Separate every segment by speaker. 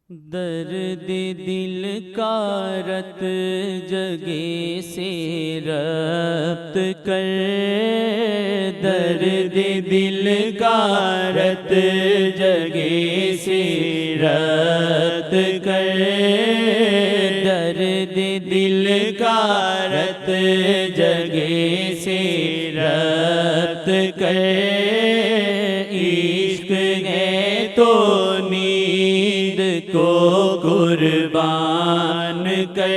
Speaker 1: درد دل کا رت جگے سے ربط کر، درد دل کا رت جگے سے ربط کر، درد دل کا رت جگے سے ربط کر، عشق ہے تو نیند کو قربان کر،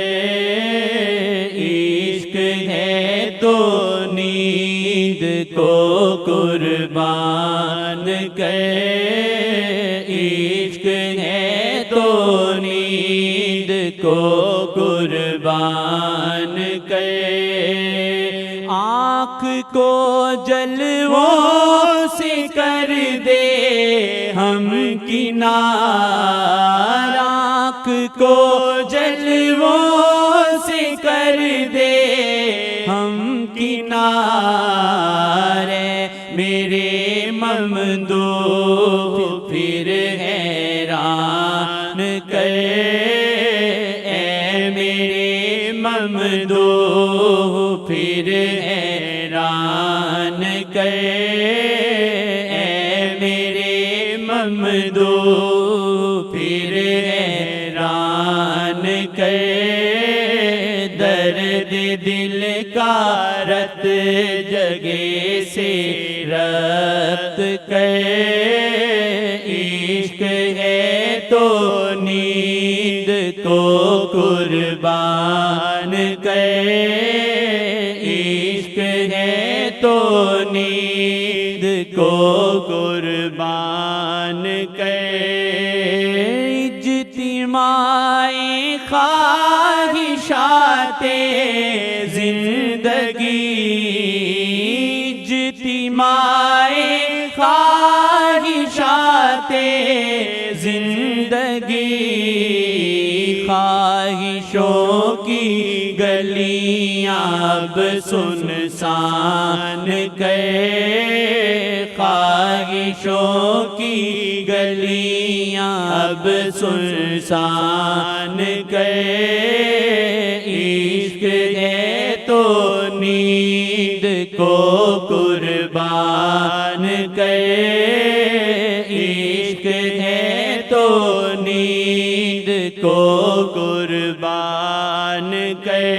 Speaker 1: عشق ہے تو نیند کو قربان کر، عشق ہے تو نیند کو قربان کر، آنکھ کو جلووں سے کر دے ہم کنار، آنکھ کو جلووں سے کر دے ہم کنار، میرے ممدوح پھر حیران کر، اے میرے ممدوح پھر حیران کر، اے میرے ممدوح پھر حیران کر، درد دل کا رت جگے سے ربط کر، عشق ہے تو نیند کو قربان کر، عشق ہے تو نیند کو قربان کر، اجتماع خواہشات زندگی، اجتماع خواہشات زندگی، خواہشوں کی گلیاں اب سنسان کر، خواہشوں کی گلیاں اب سنسان کر، عشق ہے تو نیند کو قربان کر، عشق ہے تو نیند کو قربان کر،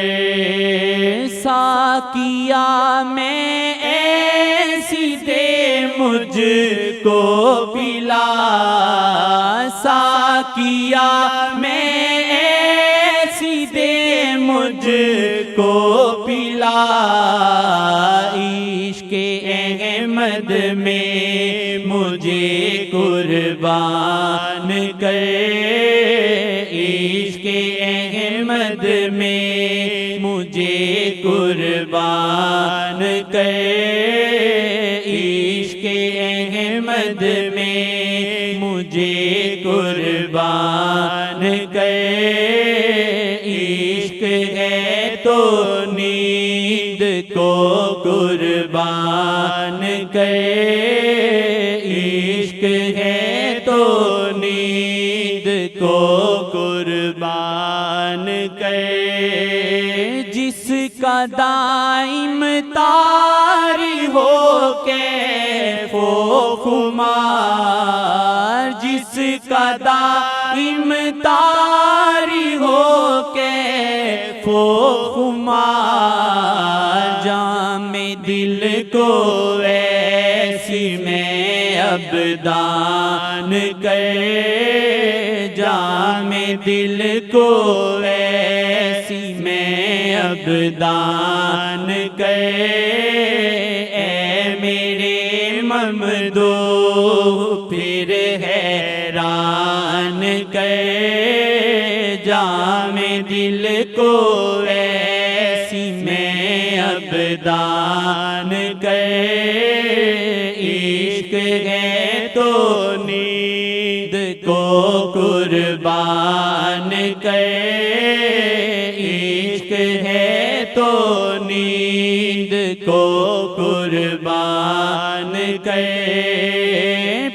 Speaker 1: ساقیا میں ایسی دے مجھ کو پلا، ساقیا میں ایسی دے مجھ کو پلا، عشق احمد میں مجھے قربان کر، عشق احمد میں مجھے قربان کر، عشق احمد میں مجھے قربان کر، عشق ہے تو نیند کو قربان کر، عشق ہے تو نیند کو قربان کر، جس کا دائم طاری ہو کیف و خمار، جس کا دائم طاری ہو کیف و خمار، جام دل کو ایسی میں اب دان کر، جام دل کو ایسی میں اب دان کر، اے میرے ممدوح پھر حیران کر، جام دل کو ایسی میں اب دان کر، عشق ہے تو نیند کو قربان کر، عشق ہے تو نیند کو قربان کر،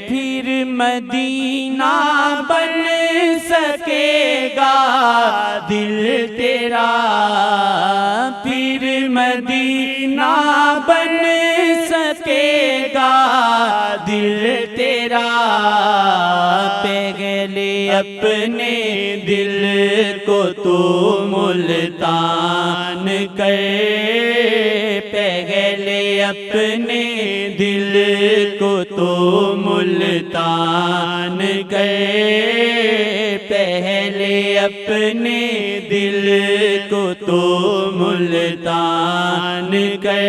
Speaker 1: پھر مدینہ بن سکے پہلے اپنے دل کو تو ملتان کر، پہلے اپنے دل کو تو ملتان کر، پہلے اپنے دل کو تو ملتان کر،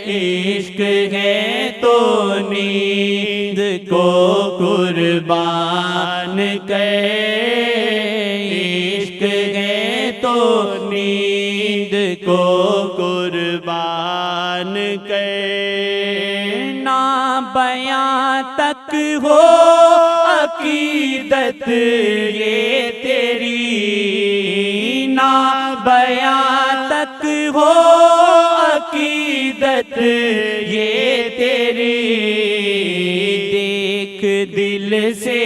Speaker 1: عشق ہے تو نیند کو قربان کر، عشق ہے تو نیند کو قربان کر، نہ بیاں تک ہو عقیدت یہ تیری، نہ بیاں تک ہو عقیدت یہ تیری، دیکھ دل سے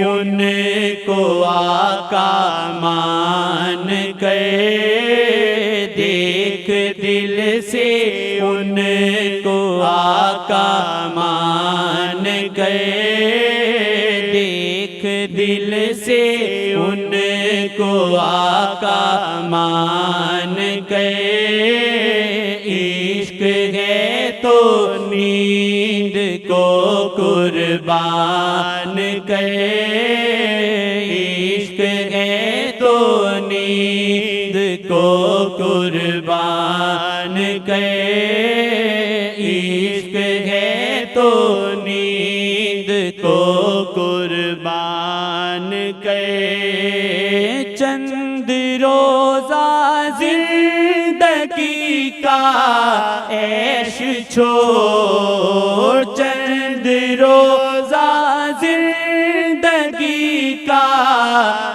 Speaker 1: ان کو آقا مان کر، دیکھ دل سے ان کو آقا مان کر، دیکھ دل سے ان کو آقا مان کر، عشق ہے تو نیند کو قربان کر، عشق ہے تو نیند کو قربان کر، عشق ہے تو نیند کو قربان کر، چند روزہ زندگی کا عیش چھوڑ، چند روزہ زندگی کا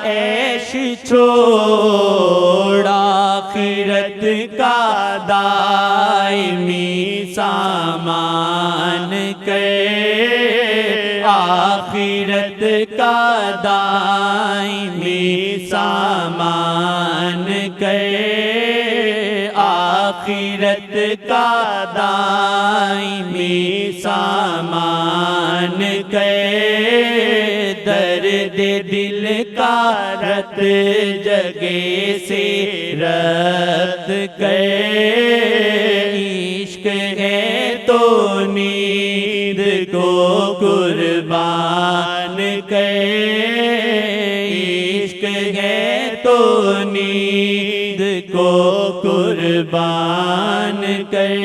Speaker 1: عیش چھوڑ، آخرت کا دائمی سامان کر، آخرت کا دائمی سامان کر، آخرت کا دائمی سامان کر، درد دل کا رت جگہ سے رد کر، عشق ہے تو نیند کو قربان کر، عشق ہے تو نیند کو قربان کر۔